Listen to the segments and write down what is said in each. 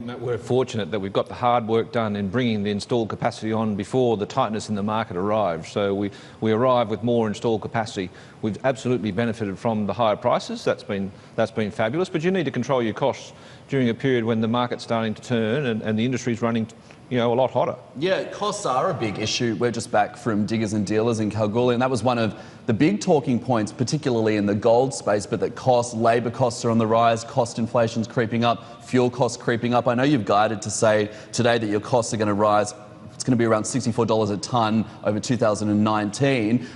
We're fortunate that we've got the hard work done in bringing the installed capacity on before the tightness in the market arrived. So we arrived with more installed capacity. We've absolutely benefited from the higher prices. That's been fabulous. But you need to control your costs during a period when the market's starting to turn and the industry's running, a lot hotter. Yeah, costs are a big issue. We're just back from Diggers and Dealers in Kalgoorlie, and that was one of the big talking points, particularly in the gold space, but that labour costs are on the rise, cost inflation's creeping up, fuel costs creeping up. I know you've guided to say today that your costs are going to rise. It's going to be around $64 a tonne over 2019.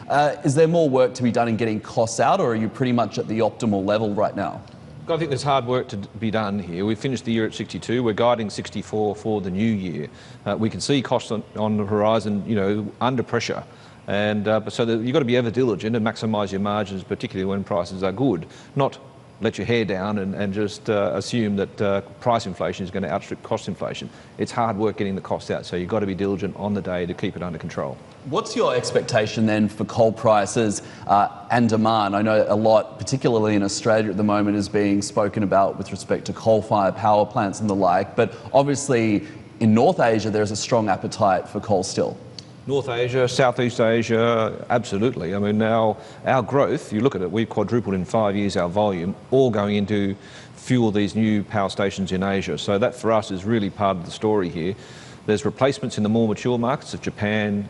Is there more work to be done in getting costs out, or are you pretty much at the optimal level right now? I think there's hard work to be done here. We finished the year at 62. We're guiding 64 for the new year. We can see costs on the horizon, under pressure. And so you've got to be ever diligent and maximise your margins, particularly when prices are good. Not let your hair down and just assume that price inflation is going to outstrip cost inflation. It's hard work getting the cost out, so you've got to be diligent on the day to keep it under control. What's your expectation then for coal prices and demand? I know a lot, particularly in Australia at the moment, is being spoken about with respect to coal-fired power plants and the like, but obviously in North Asia there's a strong appetite for coal still. North Asia, Southeast Asia, absolutely. I mean, now our growth, you look at it, we've quadrupled in 5 years our volume, all going into fuel these new power stations in Asia. So that for us is really part of the story here. There's replacements in the more mature markets of Japan,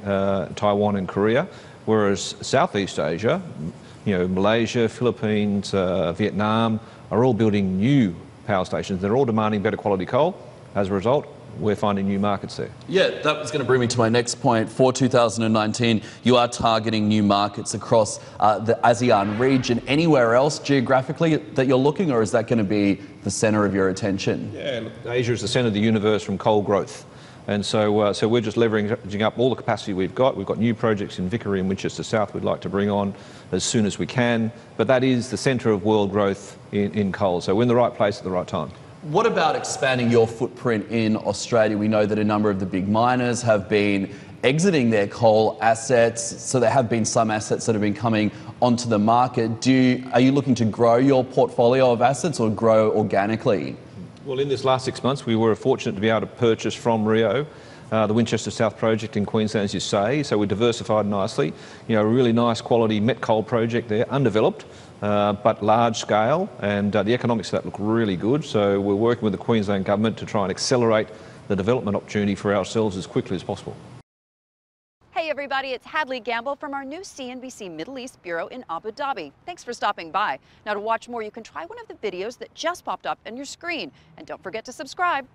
Taiwan and Korea, whereas Southeast Asia, Malaysia, Philippines, Vietnam are all building new power stations. They're all demanding better quality coal. As a result, we're finding new markets there. Yeah, that was going to bring me to my next point. For 2019, you are targeting new markets across the ASEAN region. Anywhere else geographically that you're looking, or is that going to be the centre of your attention? Yeah, look, Asia is the centre of the universe from coal growth. And so we're just leveraging up all the capacity we've got. We've got new projects in Vickery and Winchester South we'd like to bring on as soon as we can. But that is the centre of world growth in coal. So we're in the right place at the right time. What about expanding your footprint in Australia? We know that a number of the big miners have been exiting their coal assets, so there have been some assets that have been coming onto the market. Are you looking to grow your portfolio of assets or grow organically? Well, in this last 6 months, we were fortunate to be able to purchase from Rio the Winchester South project in Queensland, as you say, so we diversified nicely. A really nice quality met coal project there, undeveloped, but large scale, and the economics of that look really good. So we're working with the Queensland government to try and accelerate the development opportunity for ourselves as quickly as possible. Hey everybody, it's Hadley Gamble from our new CNBC Middle East Bureau in Abu Dhabi. Thanks for stopping by. Now to watch more, you can try one of the videos that just popped up on your screen. And don't forget to subscribe.